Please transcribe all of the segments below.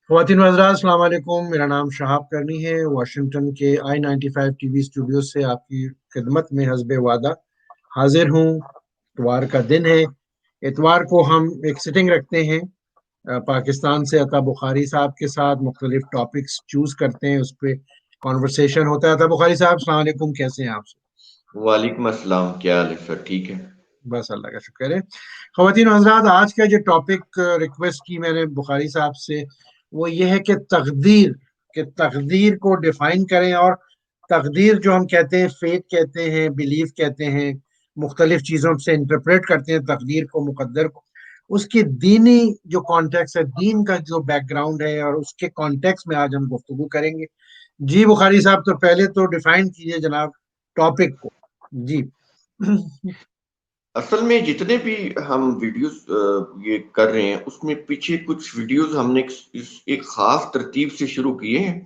خواتین و حضرات السلام علیکم، میرا نام شہاب کرنی ہے۔ واشنگٹن کے I-95 ٹی وی اسٹوڈیو سے آپ کی خدمت میں حسب وعدہ حاضر ہوں۔ اتوار کا دن ہے۔ اتوار کو ہم ایک سٹنگ رکھتے ہیں پاکستان سے عطا بخاری صاحب کے ساتھ، مختلف ٹاپکس چوز کرتے ہیں، اس پہ کانورسیشن ہوتا ہے۔ عطا بخاری صاحب السلام علیکم، کیسے ہیں آپ سے؟ وعلیکم السلام، کیا حال ہے سر؟ ٹھیک ہے بس اللہ کا شکر ہے۔ خواتین و حضرات، آج کا جو ٹاپک ریکویسٹ کی میں نے بخاری صاحب سے، وہ یہ ہے کہ تقدیر کو ڈیفائن کریں، اور تقدیر جو ہم کہتے ہیں، فیت کہتے ہیں، بلیف کہتے ہیں، مختلف چیزوں سے انٹرپریٹ کرتے ہیں تقدیر کو، مقدر کو، اس کی دینی جو کانٹیکس ہے، دین کا جو بیک گراؤنڈ ہے، اور اس کے کانٹیکس میں آج ہم گفتگو کریں گے۔ جی بخاری صاحب، تو پہلے تو ڈیفائن کیجئے جناب ٹاپک کو۔ جی اصل میں جتنے بھی ہم ویڈیوز یہ کر رہے ہیں، اس میں پیچھے کچھ ویڈیوز ہم نے ایک خاص ترتیب سے شروع کیے ہیں،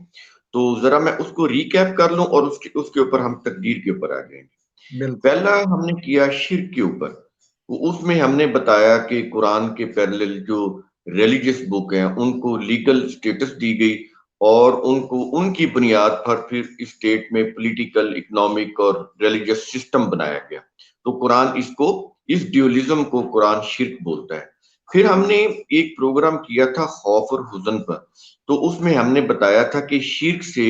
تو ذرا میں اس کو ریکیپ کر لوں اور اس کے اوپر ہم تقدیر کے اوپر آ جائیں گے۔ بالکل پہلا ہم نے کیا شرک کے اوپر، اس میں ہم نے بتایا کہ قرآن کے پیرلل جو ریلیجس بک ہیں ان کو لیگل سٹیٹس دی گئی، اور ان کی بنیاد پر پھر اسٹیٹ میں پولیٹیکل، اکنامک اور ریلیجس سسٹم بنایا گیا۔ تو قرآن اس ڈیولزم کو قرآن شرک بولتا ہے۔ پھر ہم نے ایک پروگرام کیا تھا خوف اور حزن پر، تو اس میں ہم نے بتایا تھا کہ شرک سے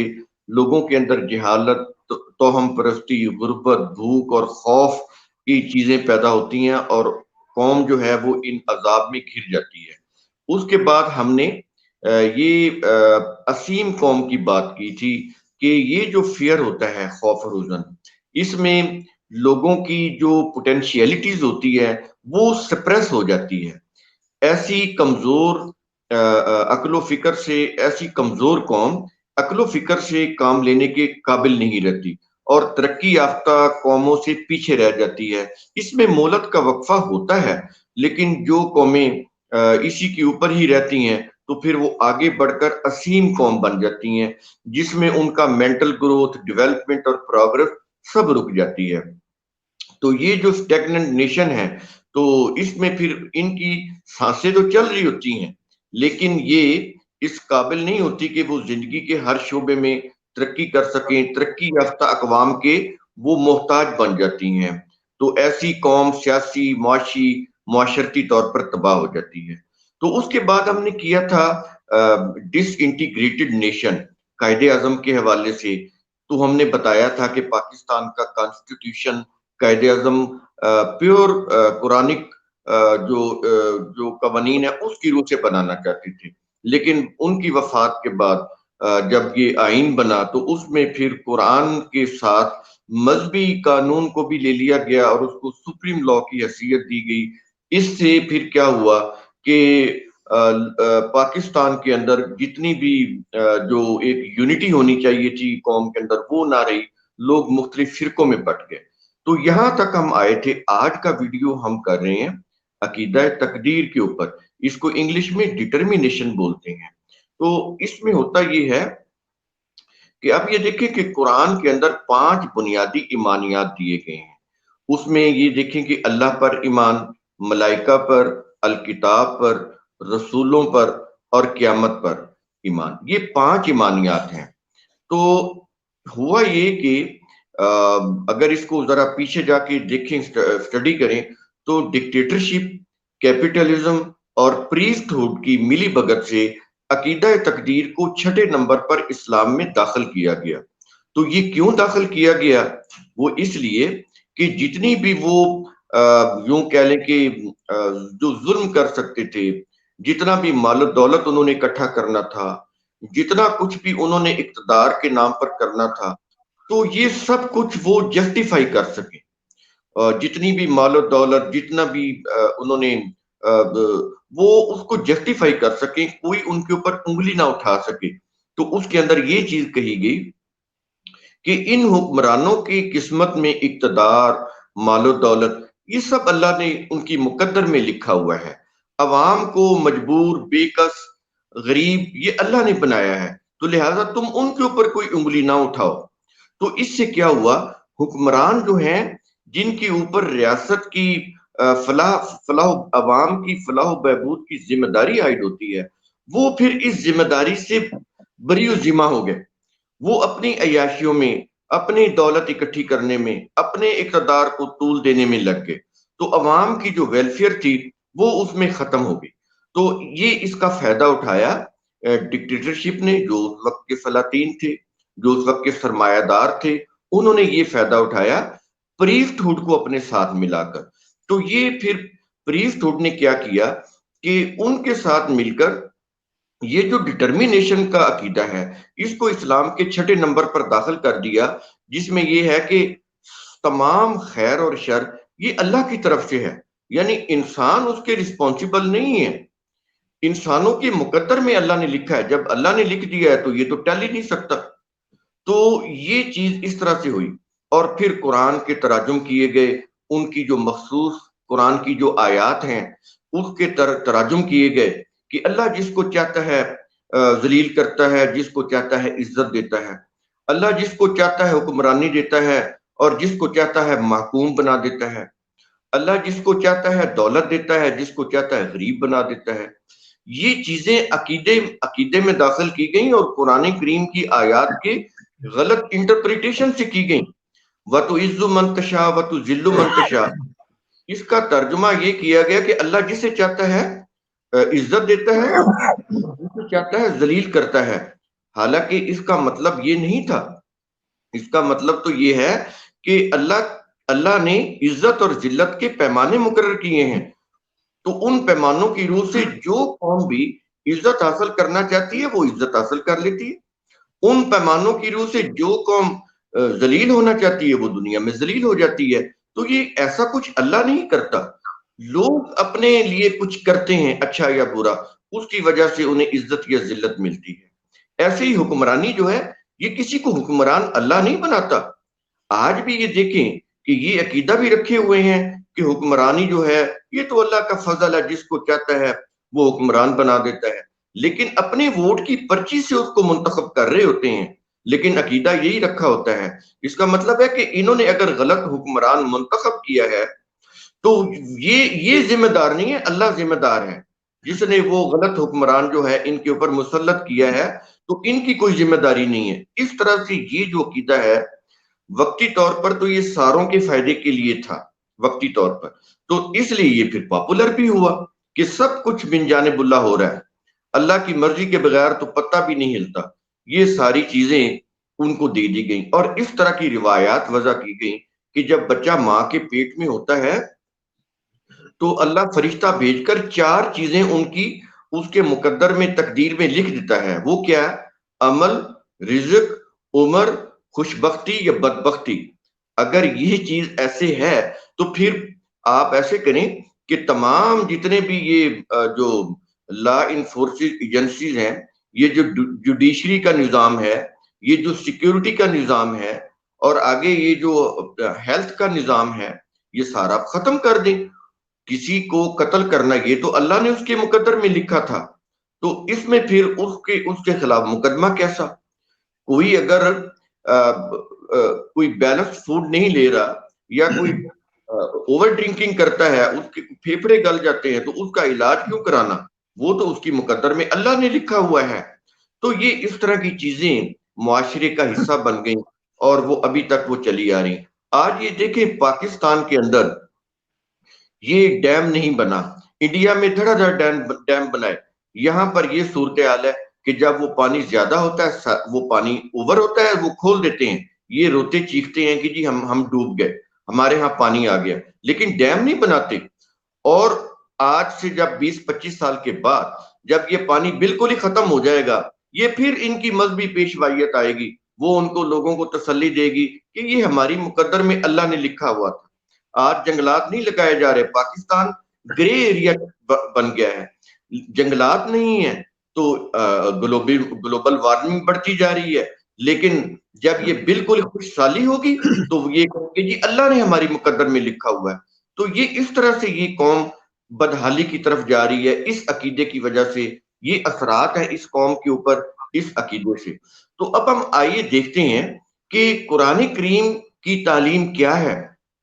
لوگوں کے اندر جہالت، توہم پرستی، غربت، بھوک اور خوف کی چیزیں پیدا ہوتی ہیں، اور قوم جو ہے وہ ان عذاب میں گر جاتی ہے۔ اس کے بعد ہم نے یہ عظیم قوم کی بات کی تھی کہ یہ جو فیئر ہوتا ہے، خوف اور حزن، اس میں لوگوں کی جو پوٹینشیلٹیز ہوتی ہے وہ سپریس ہو جاتی ہے۔ ایسی کمزور عقل و فکر سے، ایسی کمزور قوم عقل و فکر سے کام لینے کے قابل نہیں رہتی، اور ترقی یافتہ قوموں سے پیچھے رہ جاتی ہے۔ اس میں مہلت کا وقفہ ہوتا ہے، لیکن جو قومیں اسی کے اوپر ہی رہتی ہیں تو پھر وہ آگے بڑھ کر عظیم قوم بن جاتی ہیں، جس میں ان کا مینٹل گروتھ، ڈیولپمنٹ اور پروگرس سب رک جاتی ہے۔ تو یہ جو اسٹیگننٹ نیشن ہے، تو اس میں پھر ان کی سانسیں تو چل رہی ہوتی ہیں، لیکن یہ اس قابل نہیں ہوتی کہ وہ زندگی کے ہر شعبے میں ترقی کر سکیں۔ ترقی یافتہ اقوام کے وہ محتاج بن جاتی ہیں، تو ایسی قوم سیاسی، معاشی، معاشرتی طور پر تباہ ہو جاتی ہے۔ تو اس کے بعد ہم نے کیا تھا ڈس انٹیگریٹڈ نیشن قائد اعظم کے حوالے سے، تو ہم نے بتایا تھا کہ پاکستان کا constitution Quaid Azam pure Quranic جو قوانین ہے اس کی روح سے بنانا چاہتے تھے، لیکن ان کی وفات کے بعد جب یہ آئین بنا تو اس میں پھر قرآن کے ساتھ مذہبی قانون کو بھی لے لیا گیا اور اس کو سپریم لا کی حیثیت دی گئی۔ اس سے پھر کیا ہوا کہ پاکستان کے اندر جتنی بھی جو ایک یونٹی ہونی چاہیے تھی قوم کے اندر، وہ نہ رہی، لوگ مختلف فرقوں میں بٹ گئے۔ تو یہاں تک ہم آئے تھے۔ آج کا ویڈیو ہم کر رہے ہیں عقیدہ تقدیر کے اوپر، اس کو انگلش میں ڈٹرمینیشن بولتے ہیں۔ تو اس میں ہوتا یہ ہے کہ اب یہ دیکھیں کہ قرآن کے اندر 5 بنیادی ایمانیات دیے گئے ہیں۔ اس میں یہ دیکھیں کہ اللہ پر ایمان، ملائکہ پر، الکتاب پر، رسولوں پر اور قیامت پر ایمان، یہ 5 ایمانیات ہیں۔ تو ہوا یہ کہ اگر اس کو ذرا پیچھے جا کے دیکھیں، اسٹڈی کریں، تو ڈکٹیٹرشپ، کیپٹلزم اور پریسٹ ہوڈ کی ملی بھگت سے عقیدہ تقدیر کو 6 نمبر پر اسلام میں داخل کیا گیا۔ تو یہ کیوں داخل کیا گیا؟ وہ اس لیے کہ جتنی بھی وہ یوں کہہ لیں کہ جو ظلم کر سکتے تھے، جتنا بھی مال و دولت انہوں نے اکٹھا کرنا تھا، جتنا کچھ بھی انہوں نے اقتدار کے نام پر کرنا تھا، تو یہ سب کچھ وہ جسٹیفائی کر سکے۔ جتنی بھی مال و دولت، جتنا بھی انہوں نے وہ اس کو جسٹیفائی کر سکیں، کوئی ان کے اوپر انگلی نہ اٹھا سکے۔ تو اس کے اندر یہ چیز کہی گئی کہ ان حکمرانوں کی قسمت میں اقتدار، مال و دولت، یہ سب اللہ نے ان کی مقدر میں لکھا ہوا ہے۔ عوام کو مجبور، بے کس، غریب یہ اللہ نے بنایا ہے، تو لہٰذا تم ان کے اوپر کوئی انگلی نہ اٹھاؤ۔ تو اس سے کیا ہوا، حکمران جو ہیں جن کے اوپر ریاست کی فلاح عوام کی فلاح و بہبود کی ذمہ داری عائد ہوتی ہے، وہ پھر اس ذمہ داری سے بری و ذمہ ہو گئے. وہ اپنی عیاشیوں میں، اپنی دولت اکٹھی کرنے میں، اپنے اقتدار کو طول دینے میں لگ گئے. تو عوام کی جو ویلفیئر تھی وہ اس میں ختم ہو گئی. تو یہ اس کا فائدہ اٹھایا ڈکٹیٹرشپ نے، جو اس وقت کے سلاطین تھے، جو اس وقت کے سرمایہ دار تھے، انہوں نے یہ فائدہ اٹھایا پریسٹ ہوڈ کو اپنے ساتھ ملا کر. تو یہ پھر پریسٹ ہوڈ نے کیا کیا کہ ان کے ساتھ مل کر یہ جو ڈٹرمینیشن کا عقیدہ ہے اس کو اسلام کے 6 نمبر پر داخل کر دیا، جس میں یہ ہے کہ تمام خیر اور شر یہ اللہ کی طرف سے ہے. یعنی انسان اس کے رسپانسیبل نہیں ہے، انسانوں کے مقدر میں اللہ نے لکھا ہے. جب اللہ نے لکھ دیا ہے تو یہ تو ٹل ہی نہیں سکتا. تو یہ چیز اس طرح سے ہوئی. اور پھر قرآن کے تراجم کیے گئے، ان کی جو مخصوص قرآن کی جو آیات ہیں اس کے تراجم کیے گئے کہ اللہ جس کو چاہتا ہے ذلیل کرتا ہے، جس کو چاہتا ہے عزت دیتا ہے. اللہ جس کو چاہتا ہے حکمرانی دیتا ہے اور جس کو چاہتا ہے محکوم بنا دیتا ہے. اللہ جس کو چاہتا ہے دولت دیتا ہے، جس کو چاہتا ہے غریب بنا دیتا ہے. یہ چیزیں عقیدے میں داخل کی گئیں اور قرآن کریم کی آیات کے غلط انٹرپریٹیشن سے کی گئیں. وَتُعِزُّ مَن تَشَاءُ وَتُذِلُّ مَن تَشَاءُ. اس کا ترجمہ یہ کیا گیا کہ اللہ جسے چاہتا ہے عزت دیتا ہے، جسے چاہتا ہے ذلیل کرتا ہے. حالانکہ اس کا مطلب یہ نہیں تھا. اس کا مطلب تو یہ ہے کہ اللہ نے عزت اور ذلت کے پیمانے مقرر کیے ہیں. تو ان پیمانوں کی روح سے جو قوم بھی عزت حاصل کرنا چاہتی ہے وہ عزت حاصل کر لیتی ہے. ان پیمانوں کی روح سے جو قوم ذلیل ہونا چاہتی ہے وہ دنیا میں ذلیل ہو جاتی ہے. تو یہ ایسا کچھ اللہ نہیں کرتا. لوگ اپنے لیے کچھ کرتے ہیں اچھا یا برا، اس کی وجہ سے انہیں عزت یا ذلت ملتی ہے. ایسے ہی حکمرانی جو ہے یہ کسی کو حکمران اللہ نہیں بناتا. آج بھی یہ دیکھیں کہ یہ عقیدہ بھی رکھے ہوئے ہیں کہ حکمرانی جو ہے یہ تو اللہ کا فضل ہے، جس کو چاہتا ہے وہ حکمران بنا دیتا ہے. لیکن اپنے ووٹ کی پرچی سے اس کو منتخب کر رہے ہوتے ہیں، لیکن عقیدہ یہی رکھا ہوتا ہے. اس کا مطلب ہے کہ انہوں نے اگر غلط حکمران منتخب کیا ہے تو یہ ذمہ دار نہیں ہے، اللہ ذمہ دار ہے جس نے وہ غلط حکمران جو ہے ان کے اوپر مسلط کیا ہے. تو ان کی کوئی ذمہ داری نہیں ہے. اس طرح سے یہ جو عقیدہ ہے وقتی طور پر تو یہ ساروں کے فائدے کے لیے تھا وقتی طور پر، تو اس لیے یہ پھر پاپولر بھی ہوا کہ سب کچھ من جانب اللہ ہو رہا ہے، اللہ کی مرضی کے بغیر تو پتہ بھی نہیں ہلتا. یہ ساری چیزیں ان کو دے دی گئیں اور اس طرح کی روایات وضع کی گئیں کہ جب بچہ ماں کے پیٹ میں ہوتا ہے تو اللہ فرشتہ بھیج کر 4 چیزیں ان کی اس کے مقدر میں تقدیر میں لکھ دیتا ہے. وہ کیا؟ عمل، رزق، عمر، خوش بختی یا بدبختی. اگر یہ چیز ایسے ہے تو پھر آپ ایسے کریں کہ تمام جتنے بھی یہ جو لا انفورسنگ ایجنسیز ہیں، یہ جو جوڈیشری کا نظام ہے، یہ جو سیکیورٹی کا نظام ہے اور آگے یہ جو ہیلتھ کا نظام ہے، یہ سارا ختم کر دیں. کسی کو قتل کرنا یہ تو اللہ نے اس کے مقدر میں لکھا تھا، تو اس میں پھر اس کے خلاف مقدمہ کیسا؟ کوئی اگر کوئی بیلنس فوڈ نہیں لے رہا یا کوئی اوور ڈرنکنگ کرتا ہے، اس کے پھیپھڑے گل جاتے ہیں، تو اس کا علاج کیوں کرانا؟ وہ تو اس کی مقدر میں اللہ نے لکھا ہوا ہے. تو یہ اس طرح کی چیزیں معاشرے کا حصہ بن گئیں اور وہ ابھی تک وہ چلی آ رہی. آج یہ دیکھیں پاکستان کے اندر یہ ڈیم نہیں بنا، انڈیا میں دھڑا دھڑ ڈیم بنائے. یہاں پر یہ صورتحال ہے کہ جب وہ پانی زیادہ ہوتا ہے، وہ پانی اوور ہوتا ہے، وہ کھول دیتے ہیں، یہ روتے چیختے ہیں کہ جی ہم ڈوب گئے، ہمارے ہاں پانی آ گیا، لیکن ڈیم نہیں بناتے. اور آج سے جب 20-25 سال کے بعد جب یہ پانی بالکل ہی ختم ہو جائے گا، یہ پھر ان کی مذہبی پیشوائیت آئے گی، وہ ان کو لوگوں کو تسلی دے گی کہ یہ ہماری مقدر میں اللہ نے لکھا ہوا تھا. آج جنگلات نہیں لگائے جا رہے، پاکستان گرے ایریا بن گیا ہے، جنگلات نہیں ہیں تو گلوبل وارمنگ بڑھتی جا رہی ہے. لیکن جب یہ بالکل خوشحالی ہوگی تو یہ کہیں گے جی اللہ نے ہماری مقدر میں لکھا ہوا ہے. تو یہ اس طرح سے یہ قوم بدحالی کی طرف جا رہی ہے اس عقیدے کی وجہ سے. یہ اثرات ہیں اس قوم کے اوپر اس عقیدے سے. تو اب ہم آئیے دیکھتے ہیں کہ قرآن کریم کی تعلیم کیا ہے،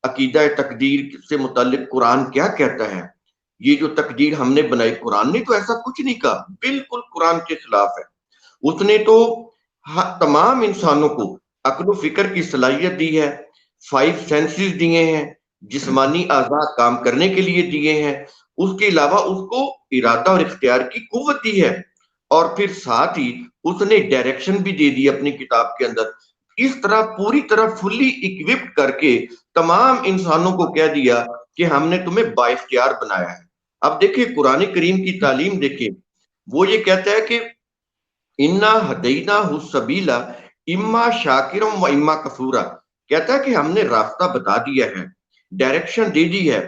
عقیدہ تقدیر سے متعلق قرآن کیا کہتا ہے. یہ جو تقدیر ہم نے بنائی، قرآن نے تو ایسا کچھ نہیں کہا، بالکل قرآن کے خلاف ہے۔ اس نے تو تمام انسانوں کو عقل و فکر کی صلاحیت دی ہے، 5 سینسز دیے ہیں، جسمانی اعضاء کام کرنے کے لیے دیے ہیں، اس کے علاوہ اس کو ارادہ اور اختیار کی قوت دی ہے، اور پھر ساتھ ہی اس نے ڈائریکشن بھی دے دی اپنی کتاب کے اندر۔ اس طرح پوری طرح فلی اکوپڈ کر کے تمام انسانوں کو کہہ دیا کہ ہم نے تمہیں بااختیار بنایا ہے۔ اب دیکھیں قرآن کریم کی تعلیم دیکھیں، وہ یہ کہتا ہے کہ انا ہدینا السبیل اما شاکرم و اما کفورا، کہتا ہے کہ ہم نے راستہ بتا دیا ہے، ڈائریکشن دے دی ہے،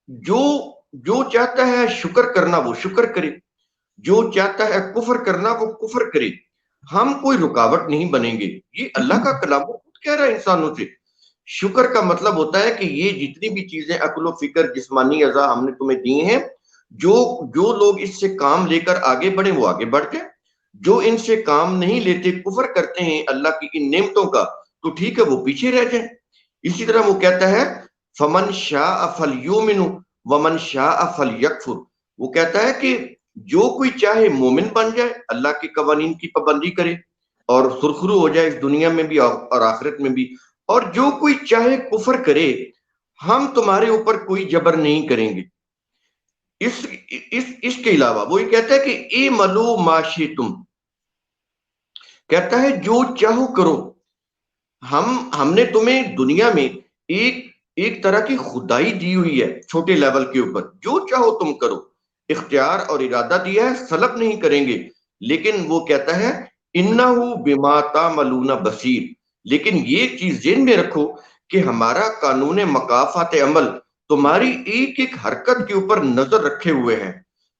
جو چاہتا ہے شکر کرنا وہ شکر کرے، جو چاہتا ہے کفر کرنا وہ کفر کرے، ہم کوئی رکاوٹ نہیں بنیں گے۔ یہ اللہ کا کلام خود کہہ رہا ہے انسانوں سے۔ شکر کا مطلب ہوتا ہے کہ یہ جتنی بھی چیزیں عقل و فکر جسمانی اعضاء ہم نے تمہیں دی ہیں، جو لوگ اس سے کام لے کر آگے بڑھیں وہ آگے بڑھ جائیں، جو ان سے کام نہیں لیتے، کفر کرتے ہیں اللہ کی ان نعمتوں کا، تو ٹھیک ہے وہ پیچھے رہ جائیں۔ اسی طرح وہ کہتا ہے فمن شاء فلیؤمن ومن شاء فلیکفر، وہ کہتا ہے کہ جو کوئی چاہے مومن بن جائے، اللہ کے قوانین کی پابندی کرے اور سرخرو ہو جائے اس دنیا میں بھی اور آخرت میں بھی، اور جو کوئی چاہے کفر کرے، ہم تمہارے اوپر کوئی جبر نہیں کریں گے۔ اس کے علاوہ وہ یہ کہتا ہے کہ اے ملو معاشی تم، کہتا ہے جو چاہو کرو۔ ہم نے تمہیں دنیا میں ایک طرح کی خدائی دی ہوئی ہے چھوٹے لیول کے اوپر، جو چاہو تم کرو، اختیار اور ارادہ دیا ہے، سلب نہیں کریں گے۔ لیکن وہ کہتا ہے انہو بما تعملون بصیر، لیکن یہ چیز ذہن میں رکھو کہ ہمارا قانون مکافات عمل تمہاری ایک ایک حرکت کے اوپر نظر رکھے ہوئے ہیں،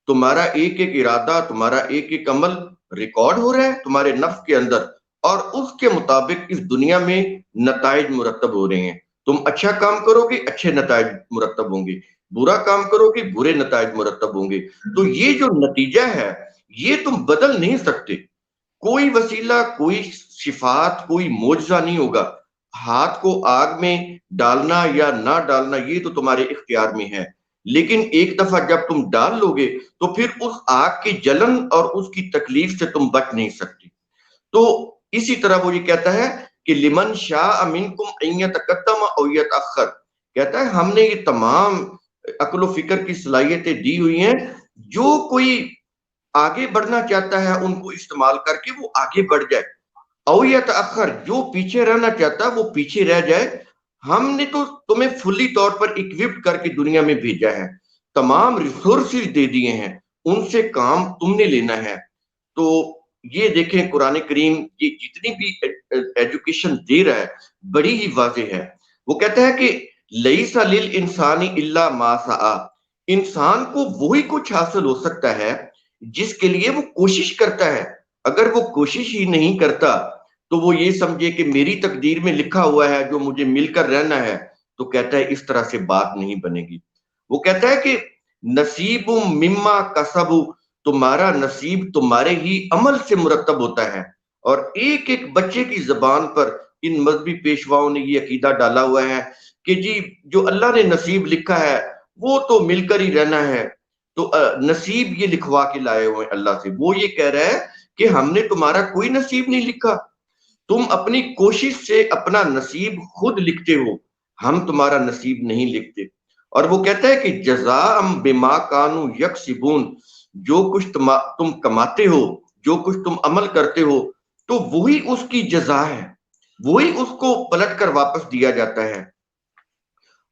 تمہارا ایک ایک ارادہ، تمہارا ایک ایک عمل ریکارڈ ہو رہا ہے تمہارے نفس کے اندر، اور اس کے مطابق اس دنیا میں نتائج مرتب ہو رہے ہیں۔ تم اچھا کام کرو گے اچھے نتائج مرتب ہوں گے، برا کام کرو گے برے نتائج مرتب ہوں گے۔ تو یہ جو نتیجہ ہے یہ تم بدل نہیں سکتے، کوئی وسیلہ، کوئی صفات، کوئی معجزہ نہیں ہوگا۔ ہاتھ کو آگ میں ڈالنا یا نہ ڈالنا یہ تو تمہارے اختیار میں ہے، لیکن ایک دفعہ جب تم ڈال لو گے تو پھر اس آگ کی جلن اور اس کی تکلیف سے تم بچ نہیں سکتے۔ تو اسی طرح وہ یہ کہتا ہے کہ لمن شاء منکم ان یتقدم او یتاخر، کہتا ہے ہم نے یہ تمام عقل و فکر کی صلاحیتیں دی ہوئی ہیں، جو کوئی آگے بڑھنا چاہتا ہے ان کو استعمال کر کے وہ آگے بڑھ جائے، او یتاخر، جو پیچھے رہنا چاہتا ہے وہ پیچھے رہ جائے۔ ہم نے تو تمہیں فلی طور پر اکوپڈ کر کے دنیا میں بھیجا ہے، تمام ریسورسز دے دیے ہیں، ان سے کام تم نے لینا ہے۔ تو یہ دیکھیں قرآن کریم یہ جتنی بھی ایجوکیشن دے رہا ہے بڑی ہی واضح ہے۔ وہ کہتا ہے کہ لیس للانسان الا ما سعی، انسان کو وہی کچھ حاصل ہو سکتا ہے جس کے لیے وہ کوشش کرتا ہے۔ اگر وہ کوشش ہی نہیں کرتا تو وہ یہ سمجھے کہ میری تقدیر میں لکھا ہوا ہے جو مجھے مل کر رہنا ہے، تو کہتا ہے اس طرح سے بات نہیں بنے گی۔ وہ کہتا ہے کہ نصیب مما کسبو، تمہارا نصیب تمہارے ہی عمل سے مرتب ہوتا ہے۔ اور ایک ایک بچے کی زبان پر ان مذہبی پیشواؤں نے یہ عقیدہ ڈالا ہوا ہے کہ جی جو اللہ نے نصیب لکھا ہے وہ تو مل کر ہی رہنا ہے، تو نصیب یہ لکھوا کے لائے ہوئے اللہ سے۔ وہ یہ کہہ رہا ہے کہ ہم نے تمہارا کوئی نصیب نہیں لکھا، تم اپنی کوشش سے اپنا نصیب خود لکھتے ہو، ہم تمہارا نصیب نہیں لکھتے۔ اور وہ کہتا ہے کہ جزاء بما کانوا یکسبون، جو کچھ تم کماتے ہو، جو کچھ تم عمل کرتے ہو، تو وہی اس کی جزا ہے، وہی اس کو پلٹ کر واپس دیا جاتا ہے۔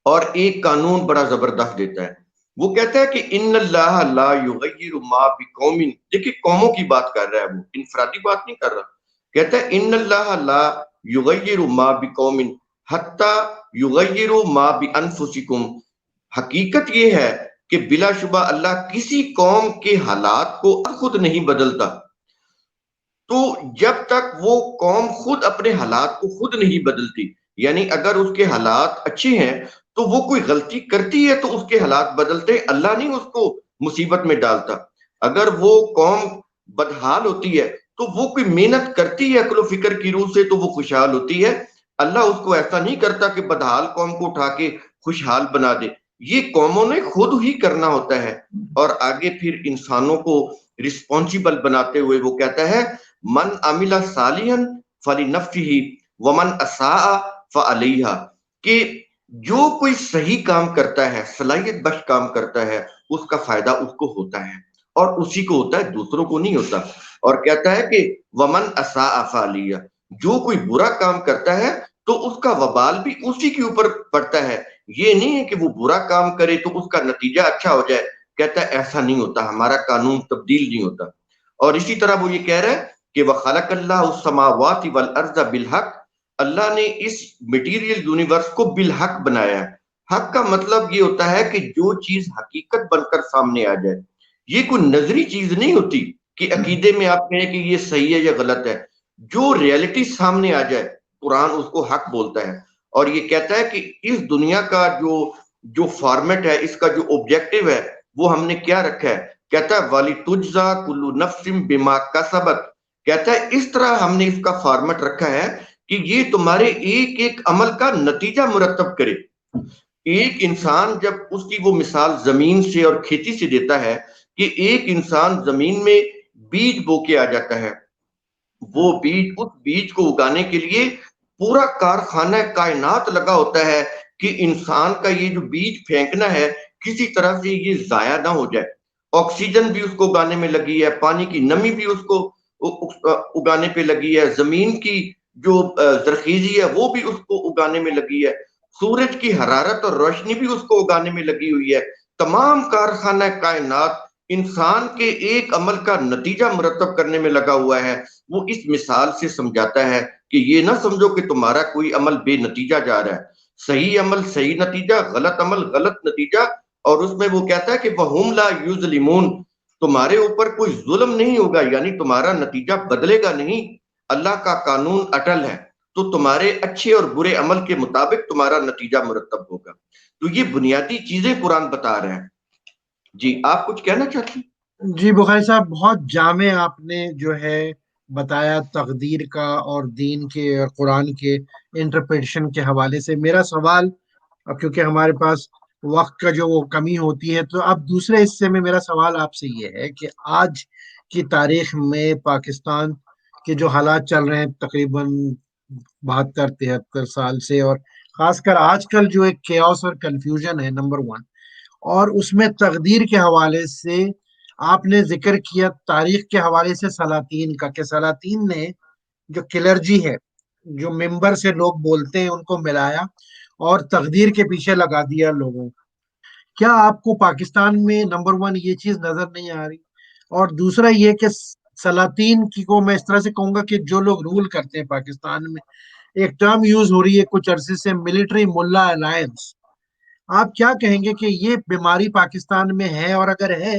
اور ایک قانون بڑا زبردست دیتا ہے، وہ کہتا ہے کہ ان اللہ لا یغیر ما بقوم، دیکھیں قوموں کی بات کر رہا ہے، وہ انفرادی بات نہیں کر رہا۔ کہتا ہے ان اللہ لا یغیر ما بقوم حتی یغیروا ما بانفسکم، حقیقت یہ ہے کہ بلا شبہ اللہ کسی قوم کے حالات کو خود نہیں بدلتا۔ تو جب تک وہ قوم خود اپنے حالات کو خود نہیں بدلتی، یعنی اگر اس کے حالات اچھے ہیں تو وہ کوئی غلطی کرتی ہے تو اس کے حالات بدلتے، اللہ نہیں اس کو مصیبت میں ڈالتا۔ اگر وہ قوم بدحال ہوتی ہے تو وہ کوئی محنت کرتی ہے عقل و فکر کی روح سے تو وہ خوشحال ہوتی ہے، اللہ اس کو ایسا نہیں کرتا کہ بدحال قوم کو اٹھا کے خوشحال بنا دے۔ یہ قوموں نے خود ہی کرنا ہوتا ہے. اور آگے پھر انسانوں کو رسپانسیبل بناتے ہوئے وہ کہتا ہے من عمل صالحا فلنفسہ ومن اساء فعلیہا، کہ جو کوئی صحیح کام کرتا ہے، صلاحیت بخش کام کرتا ہے، اس کا فائدہ اس کو ہوتا ہے اور اسی کو ہوتا ہے، دوسروں کو نہیں ہوتا. اور کہتا ہے کہ ومن اساء فعلیہا، جو کوئی برا کام کرتا ہے تو اس کا وبال بھی اسی کے اوپر پڑتا ہے. یہ نہیں ہے کہ وہ برا کام کرے تو اس کا نتیجہ اچھا ہو جائے. کہتا ہے ایسا نہیں ہوتا، ہمارا قانون تبدیل نہیں ہوتا. اور اسی طرح وہ یہ کہہ رہا ہے کہ وَخَلَقَ اللَّهُ السَّمَاوَاتِ وَالْأَرْضَ بِالْحَقِّ، اللہ نے اس میٹیریل یونیورس کو بالحق بنایا ہے. حق کا مطلب یہ ہوتا ہے کہ جو چیز حقیقت بن کر سامنے آ جائے. یہ کوئی نظری چیز نہیں ہوتی کہ عقیدے میں آپ کہیں کہ یہ صحیح ہے یا غلط ہے. جو ریئلٹی سامنے آ جائے قرآن اس کو حق بولتا ہے. اور یہ کہتا ہے کہ اس دنیا کا جو فارمیٹ ہے، اس کا جو آبجیکٹو ہے، وہ ہم نے کیا رکھا ہے. کہتا ہے وَلِتُجْزَىٰ كُلُّ نَفْسٍ بِمَا كَسَبَتْ، کہتا ہے اس طرح ہم نے اس کا فارمیٹ رکھا ہے کہ یہ تمہارے ایک ایک عمل کا نتیجہ مرتب کرے. ایک انسان جب اس کی وہ مثال زمین سے اور کھیتی سے دیتا ہے کہ ایک انسان زمین میں بیج بو کے آ جاتا ہے، وہ بیج، اس بیج کو اگانے کے لیے پورا کارخانہ کائنات لگا ہوتا ہے کہ انسان کا یہ جو بیج پھینکنا ہے کسی طرح سے یہ ضائع نہ ہو جائے. آکسیجن بھی اس کو اگانے میں لگی ہے، پانی کی نمی بھی اس کو اگانے پہ لگی ہے، زمین کی جو زرخیزی ہے وہ بھی اس کو اگانے میں لگی ہے، سورج کی حرارت اور روشنی بھی اس کو اگانے میں لگی ہوئی ہے. تمام کارخانہ کائنات انسان کے ایک عمل کا نتیجہ مرتب کرنے میں لگا ہوا ہے. وہ اس مثال سے سمجھاتا ہے کہ یہ نہ سمجھو کہ تمہارا کوئی عمل بے نتیجہ جا رہا ہے. صحیح عمل صحیح نتیجہ، غلط عمل غلط نتیجہ. اور اس میں وہ کہتا ہے کہ وَهُمْ لَا يُظْلِمُونَ، تمہارے اوپر کوئی ظلم نہیں ہوگا، یعنی تمہارا نتیجہ بدلے گا نہیں. اللہ کا قانون اٹل ہے، تو تمہارے اچھے اور برے عمل کے مطابق تمہارا نتیجہ مرتب ہوگا. تو یہ بنیادی چیزیں قرآن بتا رہے ہیں. جی آپ کچھ کہنا چاہتے ہیں؟ جی بخاری صاحب، بہت جامع آپ نے جو ہے بتایا تقدیر کا اور دین کے اور قرآن کے انٹرپریٹیشن کے حوالے سے. میرا سوال، اب کیونکہ ہمارے پاس وقت کا جو وہ کمی ہوتی ہے، تو اب دوسرے حصے میں میرا سوال آپ سے یہ ہے کہ آج کی تاریخ میں پاکستان کے جو حالات چل رہے ہیں تقریباً 72-73 سال سے، اور خاص کر آج کل جو ایک کیوس اور کنفیوژن ہے نمبر ون، اور اس میں تقدیر کے حوالے سے آپ نے ذکر کیا تاریخ کے حوالے سے سلاطین کا، کہ سلاطین نے جو کلرجی ہے، جو ممبر سے لوگ بولتے ہیں، ان کو ملایا اور تقدیر کے پیچھے لگا دیا لوگوں. کیا آپ کو پاکستان میں نمبر ون یہ چیز نظر نہیں آ رہی؟ اور دوسرا یہ کہ سلاطین کی کو میں اس طرح سے کہوں گا کہ جو لوگ رول کرتے ہیں پاکستان میں، ایک ٹرم یوز ہو رہی ہے کچھ عرصے سے، ملٹری ملا الائنس. آپ کیا کہیں گے کہ یہ بیماری پاکستان میں ہے، اور اگر ہے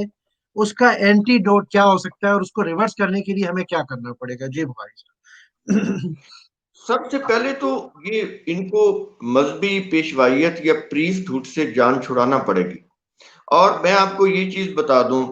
اس کا اینٹی ڈوٹ کیا ہو سکتا ہے، اور اس کو ریورس کرنے کے لیے ہمیں کیا کرنا پڑے گا؟ جی بخاری صاحب. سب سے پہلے تو یہ ان کو مذہبی پیشوائیت یا پریسٹ ہوڈ سے جان چھڑانا پڑے گی. اور میں آپ کو یہ چیز بتا دوں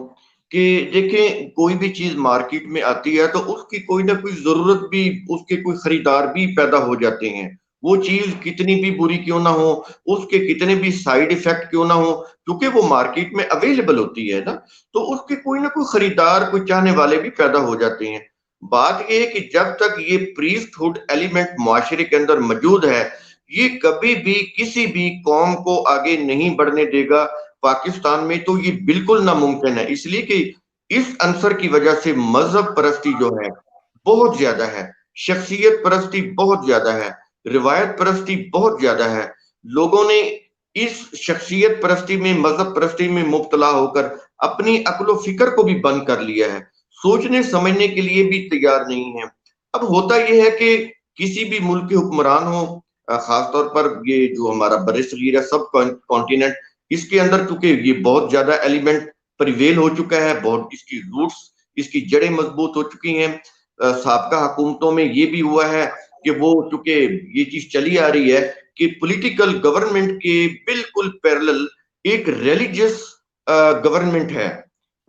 کہ دیکھیں کوئی بھی چیز مارکیٹ میں آتی ہے تو اس کی کوئی نہ کوئی ضرورت بھی، اس کے کوئی خریدار بھی پیدا ہو جاتے ہیں. وہ چیز کتنی بھی بری کیوں نہ ہو، اس کے کتنے بھی سائیڈ ایفیکٹ کیوں نہ ہو، کیونکہ وہ مارکیٹ میں اویلیبل ہوتی ہے نا، تو اس کے کوئی نہ کوئی خریدار، کوئی چاہنے والے بھی پیدا ہو جاتے ہیں. بات یہ ہے کہ جب تک یہ پریسٹ ہوڈ ایلیمنٹ معاشرے کے اندر موجود ہے، یہ کبھی بھی کسی بھی قوم کو آگے نہیں بڑھنے دے گا. پاکستان میں تو یہ بالکل ناممکن ہے، اس لیے کہ اس عنصر کی وجہ سے مذہب پرستی جو ہے بہت زیادہ ہے، شخصیت پرستی بہت زیادہ ہے، روایت پرستی بہت زیادہ ہے. لوگوں نے اس شخصیت پرستی میں، مذہب پرستی میں مبتلا ہو کر اپنی عقل و فکر کو بھی بند کر لیا ہے، سوچنے سمجھنے کے لیے بھی تیار نہیں ہے. اب ہوتا یہ ہے کہ کسی بھی ملک کے حکمران ہو، خاص طور پر یہ جو ہمارا برصغیر ہے، سب کانٹیننٹ، اس کے اندر چونکہ یہ بہت زیادہ ایلیمنٹ پریویل ہو چکا ہے، بہت اس کی روٹس، اس کی جڑیں مضبوط ہو چکی ہیں. سابقہ حکومتوں میں یہ بھی ہوا ہے کہ وہ چونکہ یہ چیز چلی آ رہی ہے کہ پولیٹیکل گورنمنٹ کے بالکل پیرلل ایک ریلیجس گورنمنٹ ہے،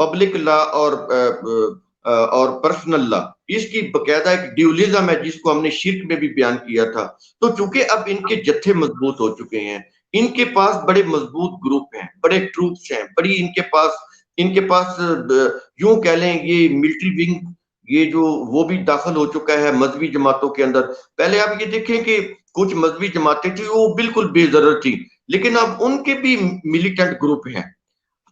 پبلک لا اور پرسنل لا، اس کی باقاعدہ ایک ڈیولزم ہے جس کو ہم نے شرک میں بھی بیان کیا تھا. تو چونکہ اب ان کے جتھے مضبوط ہو چکے ہیں، ان کے پاس بڑے مضبوط گروپ ہیں، بڑے ٹروپس ہیں، بڑی ان کے پاس یوں کہہ لیں یہ ملٹری ونگ، یہ جو وہ بھی داخل ہو چکا ہے مذہبی جماعتوں کے اندر۔ پہلے آپ یہ دیکھیں کہ کچھ مذہبی جماعتیں تھیں وہ بالکل بے ضرر تھیں، لیکن اب ان کے بھی ملیٹنٹ گروپ ہیں۔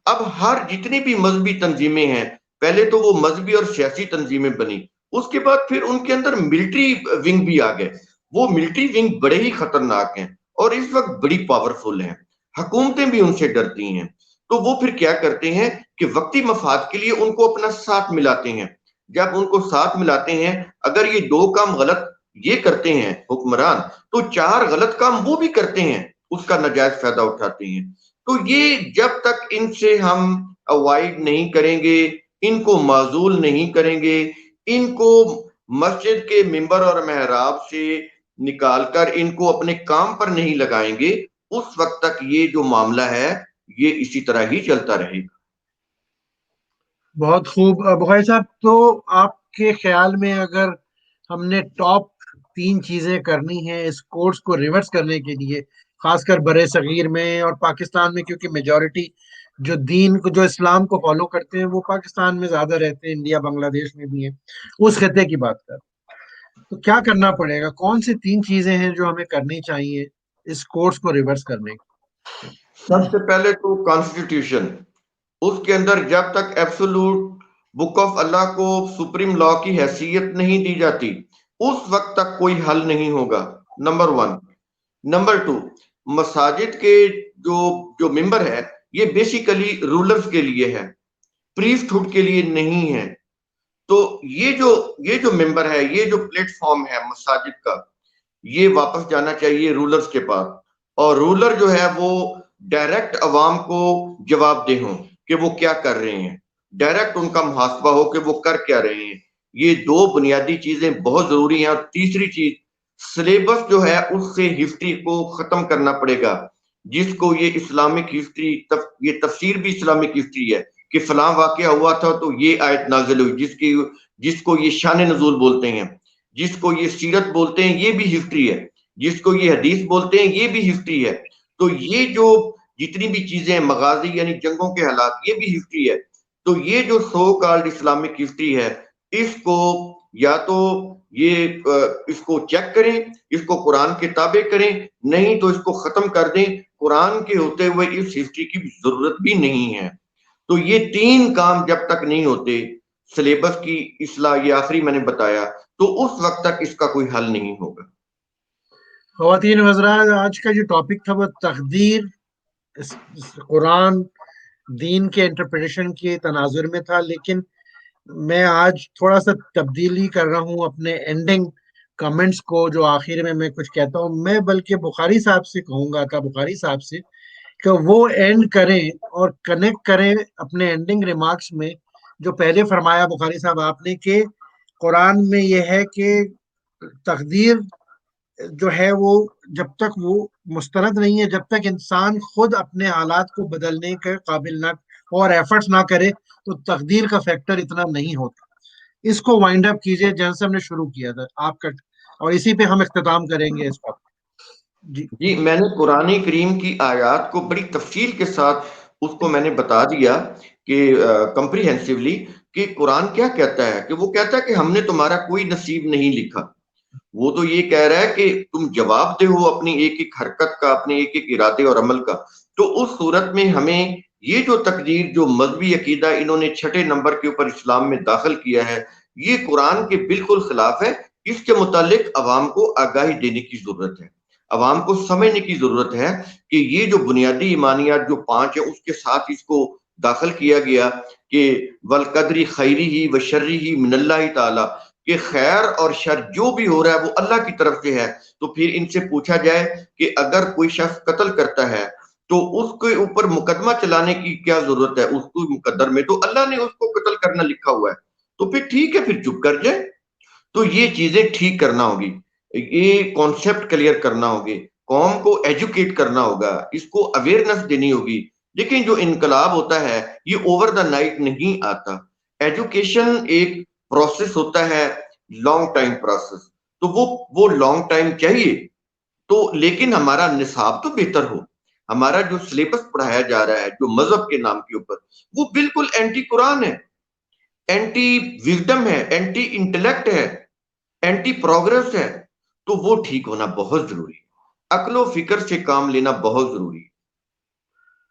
اب ہر جتنی بھی مذہبی تنظیمیں ہیں، پہلے تو وہ مذہبی اور سیاسی تنظیمیں بنی، اس کے بعد پھر ان کے اندر ملٹری ونگ بھی آ گئے۔ وہ ملٹری ونگ بڑے ہی خطرناک ہیں اور اس وقت بڑی پاورفل ہیں، حکومتیں بھی ان سے ڈرتی ہیں۔ تو وہ پھر کیا کرتے ہیں کہ وقتی مفاد کے لیے ان کو اپنا ساتھ ملاتے ہیں۔ جب ان کو ساتھ ملاتے ہیں، اگر یہ دو کام غلط یہ کرتے ہیں حکمران، تو چار غلط کام وہ بھی کرتے ہیں، اس کا ناجائز فائدہ اٹھاتے ہیں۔ تو یہ جب تک ان سے ہم اوائڈ نہیں کریں گے، ان کو معزول نہیں کریں گے، ان کو مسجد کے ممبر اور محراب سے نکال کر ان کو اپنے کام پر نہیں لگائیں گے، اس وقت تک یہ جو معاملہ ہے یہ اسی طرح ہی چلتا رہے گا۔ بہت خوب بخاری صاحب، تو آپ کے خیال میں اگر ہم نے ٹاپ 3 چیزیں کرنی ہیں اس کورس کو ریورس کرنے کے لیے، خاص کر برِ صغیر میں اور پاکستان میں، کیونکہ میجورٹی جو دین کو، جو اسلام کو فالو کرتے ہیں وہ پاکستان میں زیادہ رہتے ہیں، انڈیا بنگلہ دیش میں بھی ہیں، اس خطے کی بات کر، تو کیا کرنا پڑے گا؟ کون سی 3 چیزیں ہیں جو ہمیں کرنی چاہیے اس کورس کو ریورس کرنے سب سے پہلے تو کانسٹیٹیوشن، اس کے اندر جب تک ایبسولوٹ بک آف اللہ کو سپریم لا کی حیثیت نہیں دی جاتی، اس وقت تک کوئی حل نہیں ہوگا، نمبر 1۔ نمبر 2، مساجد کے جو جو ممبر ہے یہ بیسیکلی رولرز کے لیے ہے، پریسٹ ہوڈ کے لیے نہیں ہے۔ تو یہ جو ممبر ہے، یہ جو پلیٹ فارم ہے مساجد کا، یہ واپس جانا چاہیے رولرز کے پاس، اور رولر جو ہے وہ ڈائریکٹ عوام کو جواب دہ ہوں کہ وہ کیا کر رہے ہیں، ڈائریکٹ ان کا محاسبہ ہو کہ وہ کر کیا رہے ہیں۔ یہ دو بنیادی چیزیں بہت ضروری ہیں۔ اور تیسری چیز، سلیبس جو ہے اس سے ہسٹری کو ختم کرنا پڑے گا، جس کو یہ اسلامک ہسٹری، یہ تفسیر بھی اسلامک ہسٹری ہے کہ فلاں واقعہ ہوا تھا تو یہ آیت نازل ہوئی، جس کو یہ شان نزول بولتے ہیں، جس کو یہ سیرت بولتے ہیں یہ بھی ہسٹری ہے، جس کو یہ حدیث بولتے ہیں یہ بھی ہسٹری ہے۔ تو یہ جو جتنی بھی چیزیں ہیں، مغازی یعنی جنگوں کے حالات، یہ بھی ہسٹری ہے۔ تو یہ جو سو کالڈ اسلامک ہسٹری ہے، اس کو یا تو اس کو چیک کریں، اس کو قرآن کے تابع کریں، نہیں تو اس کو ختم کر دیں۔ قرآن کے ہوتے ہوئے اس ہسٹری کی ضرورت بھی نہیں ہے۔ تو یہ 3 کام جب تک نہیں ہوتے، سلیبس کی اصلاح، یہ آخری میں نے بتایا، تو اس وقت تک اس کا کوئی حل نہیں ہوگا۔ خواتین و حضرات، آج کا جو ٹاپک تھا وہ تقدیر، قرآن، دین کے انٹرپریٹیشن کے تناظر میں تھا، لیکن میں آج تھوڑا سا تبدیلی کر رہا ہوں اپنے اینڈنگ کمنٹس کو، جو آخر میں کچھ کہتا ہوں، میں بلکہ بخاری صاحب سے کہوں گا، بخاری صاحب سے کہ وہ اینڈ کریں اور کنیکٹ کریں اپنے اینڈنگ ریمارکس میں جو پہلے فرمایا بخاری صاحب آپ نے، کہ قرآن میں یہ ہے کہ تقدیر جو ہے وہ جب تک وہ مسترد نہیں ہے، جب تک انسان خود اپنے حالات کو بدلنے کے قابل نہ اور ایفرٹس نہ کرے، تو تقدیر کا فیکٹر اتنا نہیں ہوتا۔ اس کو وائنڈ اپ کیجئے جہاں سے ہم نے شروع کیا تھا آپ کا، اور اسی پہ ہم اختتام کریں گے اس وقت۔ جی جی، میں نے قرآن کریم کی آیات کو بڑی تفصیل کے ساتھ اس کو میں نے بتا دیا کہ کمپریہنسولی کہ قرآن کیا کہتا ہے، کہ وہ کہتا ہے کہ ہم نے تمہارا کوئی نصیب نہیں لکھا۔ وہ تو یہ کہہ رہا ہے کہ تم جواب دہ ہو اپنی ایک ایک حرکت کا، اپنے ایک ایک ارادے اور عمل کا۔ تو اس صورت میں ہمیں یہ جو تقدیر، جو مذہبی عقیدہ انہوں نے 6 نمبر کے اوپر اسلام میں داخل کیا ہے، یہ قرآن کے بالکل خلاف ہے۔ اس کے متعلق عوام کو آگاہی دینے کی ضرورت ہے، عوام کو سمجھنے کی ضرورت ہے کہ یہ جو بنیادی ایمانیات جو 5 ہیں، اس کے ساتھ اس کو داخل کیا گیا کہ والقدر خیرہ و شرہ من اللہ تعالی، کہ خیر اور شر جو بھی ہو رہا ہے وہ اللہ کی طرف سے ہے۔ تو پھر ان سے پوچھا جائے کہ اگر کوئی شخص قتل کرتا ہے تو اس کے اوپر مقدمہ چلانے کی کیا ضرورت ہے؟ اس کو مقدر میں تو اللہ نے اس کو قتل کرنا لکھا ہوا ہے، تو پھر ٹھیک ہے، پھر چپ کر جائے۔ تو یہ چیزیں ٹھیک کرنا ہوگی، یہ کانسیپٹ کلیئر کرنا ہوگی، قوم کو ایجوکیٹ کرنا ہوگا، اس کو اویئرنس دینی ہوگی۔ لیکن جو انقلاب ہوتا ہے یہ اوور دا نائٹ نہیں آتا، ایجوکیشن ایک پروسیس ہوتا ہے، لانگ ٹائم پروسیس، تو وہ لانگ ٹائم چاہیے۔ تو لیکن ہمارا نصاب تو بہتر ہو، ہمارا جو سلیبس پڑھایا جا رہا ہے جو مذہب کے نام کے اوپر، وہ بالکل اینٹی قرآن ہے، اینٹی وزڈم ہے، اینٹی انٹلیکٹ ہے، اینٹی پروگرس ہے. تو وہ ٹھیک ہونا بہت ضروری ہے، عقل و فکر سے کام لینا بہت ضروری ہے.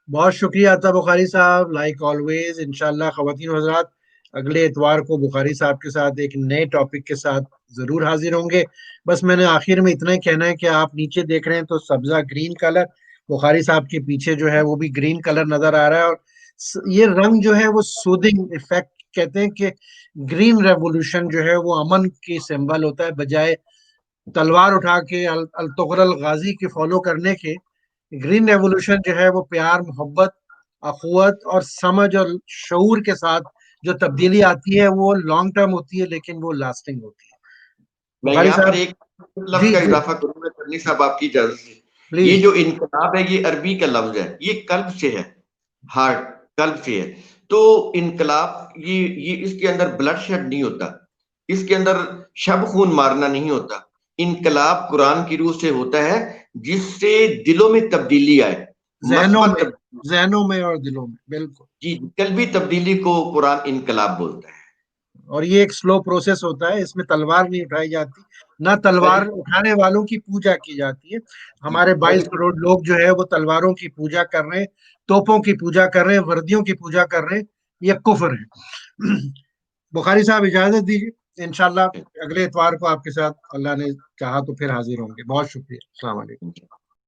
بہت شکریہ عطا بخاری صاحب، لائک آلویز. انشاءاللہ خواتین و حضرات اگلے اتوار کو بخاری صاحب کے ساتھ ایک نئے ٹاپک کے ساتھ ضرور حاضر ہوں گے. بس میں نے آخر میں اتنا ہی کہنا ہے کہ آپ نیچے دیکھ رہے ہیں تو سبزہ گرین کلر، بخاری صاحب کے پیچھے جو ہے وہ بھی گرین کلر نظر آ رہا ہے. اور یہ رنگ جو ہے وہ سودنگ افیکٹ کہتے ہیں کہ گرین ریولوشن جو ہے وہ امن کی سمبل ہوتا ہے، بجائے تلوار اٹھا کے الطغرل غازی کے فالو کرنے کے. گرین ریولوشن جو ہے وہ پیار، محبت، اخوت اور سمجھ اور شعور کے ساتھ جو تبدیلی آتی ہے وہ لانگ ٹرم ہوتی ہے، لیکن وہ لاسٹنگ ہوتی ہے. میں بخاری یہاں پر صاحب. ایک لفظ جی کا جی اضافہ کروں گا کرنی صاحب آپ کی اجازت سے. یہ پلیز. جو انقلاب ہے یہ عربی کا لفظ ہے، یہ قلب سے ہے، ہارٹ، قلب سے ہے. تو انقلاب یہ اس کے اندر بلڈ شیڈ نہیں ہوتا، اس کے اندر شب خون مارنا نہیں ہوتا. انقلاب قرآن کی روح سے ہوتا ہے جس سے دلوں میں تبدیلی آئے، ذہنوں مثبت میں، تبدیلی. ذہنوں میں اور دلوں میں، بالکل. جی، قلبی تبدیلی کو قرآن انقلاب بولتا ہے. اور یہ ایک سلو پروسیس ہوتا ہے، اس میں تلوار نہیں اٹھائی جاتی، نہ تلوار ویری اٹھانے والوں کی پوجا کی جاتی ہے. ہمارے ویری 22 کروڑ لوگ جو ہے وہ تلواروں کی پوجا کر رہے ہیں، توپوں کی پوجا کر رہے ہیں، وردیوں کی پوجا کر رہے ہیں. یہ کفر ہے. بخاری صاحب اجازت دیجیے، انشاءاللہ اگلے اتوار کو آپ کے ساتھ اللہ نے چاہا تو پھر حاضر ہوں گے. بہت شکریہ. السلام علیکم.